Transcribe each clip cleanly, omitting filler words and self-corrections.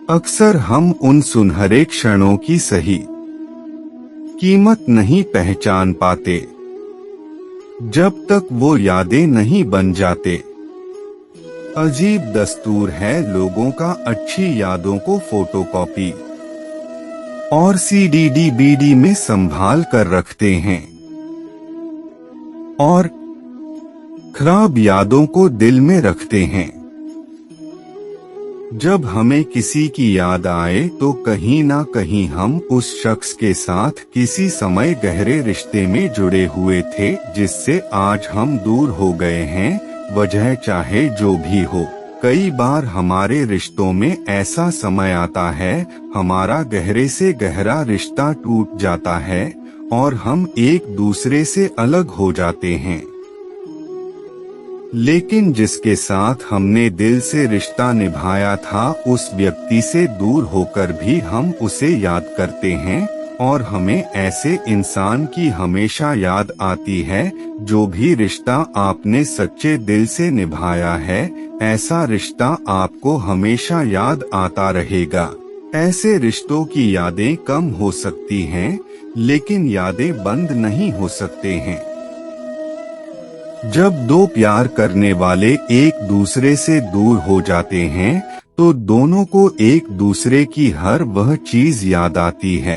अक्सर हम उन सुनहरे क्षणों की सही कीमत नहीं पहचान पाते जब तक वो यादें नहीं बन जाते। अजीब दस्तूर है लोगों का अच्छी यादों को फोटोकॉपी और CD/DVD में संभाल कर रखते हैं और खराब यादों को दिल में रखते हैं। जब हमें किसी की याद आए तो कहीं ना कहीं हम उस शख्स के साथ किसी समय गहरे रिश्ते में जुड़े हुए थे जिससे आज हम दूर हो गए हैं, वजह चाहे जो भी हो। कई बार हमारे रिश्तों में ऐसा समय आता है, हमारा गहरे से गहरा रिश्ता टूट जाता है और हम एक दूसरे से अलग हो जाते हैं, लेकिन जिसके साथ हमने दिल से रिश्ता निभाया था उस व्यक्ति से दूर होकर भी हम उसे याद करते हैं और हमें ऐसे इंसान की हमेशा याद आती है। जो भी रिश्ता आपने सच्चे दिल से निभाया है, ऐसा रिश्ता आपको हमेशा याद आता रहेगा। ऐसे रिश्तों की यादें कम हो सकती हैं, लेकिन यादें बंद नहीं हो सकते हैं। जब दो प्यार करने वाले एक दूसरे से दूर हो जाते हैं तो दोनों को एक दूसरे की हर वह चीज याद आती है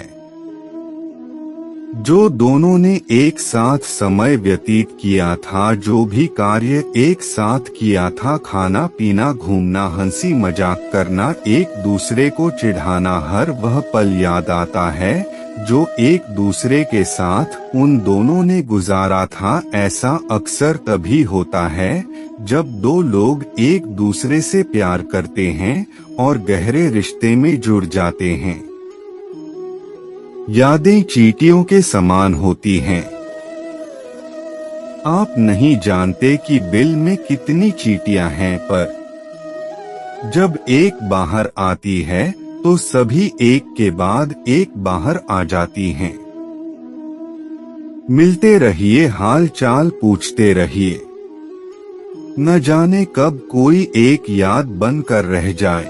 जो दोनों ने एक साथ समय व्यतीत किया था, जो भी कार्य एक साथ किया था, खाना पीना, घूमना, हंसी मजाक करना, एक दूसरे को चिढ़ाना, हर वह पल याद आता है जो एक दूसरे के साथ उन दोनों ने गुजारा था। ऐसा अक्सर तभी होता है जब दो लोग एक दूसरे से प्यार करते हैं और गहरे रिश्ते में जुड़ जाते हैं। यादें चींटियों के समान होती हैं। आप नहीं जानते कि बिल में कितनी चींटियां हैं, पर जब एक बाहर आती है तो सभी एक के बाद एक बाहर आ जाती हैं। मिलते रहिए, हाल चाल पूछते रहिए, न जाने कब कोई एक याद बनकर रह जाए।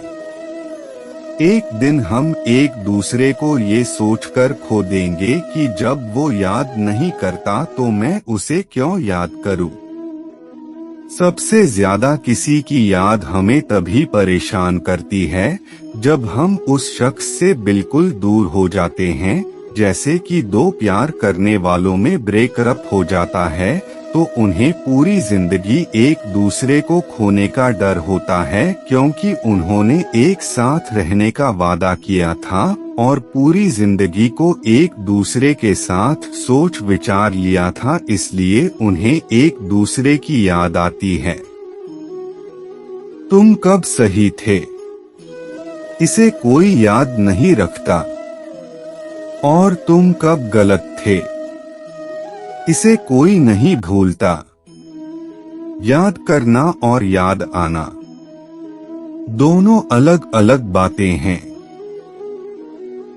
एक दिन हम एक दूसरे को ये सोचकर खो देंगे कि जब वो याद नहीं करता तो मैं उसे क्यों याद करूं। सबसे ज्यादा किसी की याद हमें तभी परेशान करती है जब हम उस शख्स से बिल्कुल दूर हो जाते हैं। जैसे कि दो प्यार करने वालों में ब्रेकअप हो जाता है तो उन्हें पूरी जिंदगी एक दूसरे को खोने का डर होता है, क्योंकि उन्होंने एक साथ रहने का वादा किया था और पूरी जिंदगी को एक दूसरे के साथ सोच विचार लिया था, इसलिए उन्हें एक दूसरे की याद आती है। तुम कब सही थे, इसे कोई याद नहीं रखता, और तुम कब गलत थे, इसे कोई नहीं भूलता। याद करना और याद आना दोनों अलग अलग बातें हैं।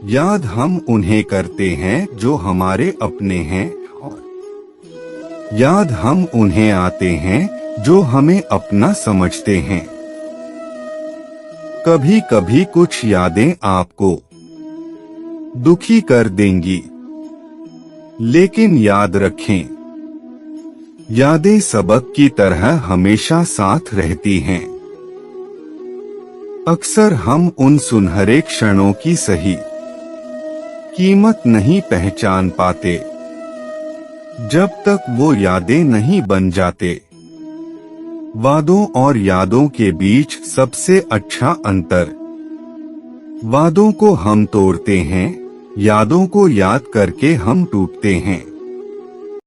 याद हम उन्हें करते हैं जो हमारे अपने हैं, और याद हम उन्हें आते हैं जो हमें अपना समझते हैं। कभी कभी कुछ यादें आपको दुखी कर देंगी, लेकिन याद रखें, यादें सबक की तरह हमेशा साथ रहती हैं। अक्सर हम उन सुनहरे क्षणों की सही कीमत नहीं पहचान पाते जब तक वो यादें नहीं बन जाते। वादों और यादों के बीच सबसे अच्छा अंतर, वादों को हम तोड़ते हैं, यादों को याद करके हम टूटते हैं।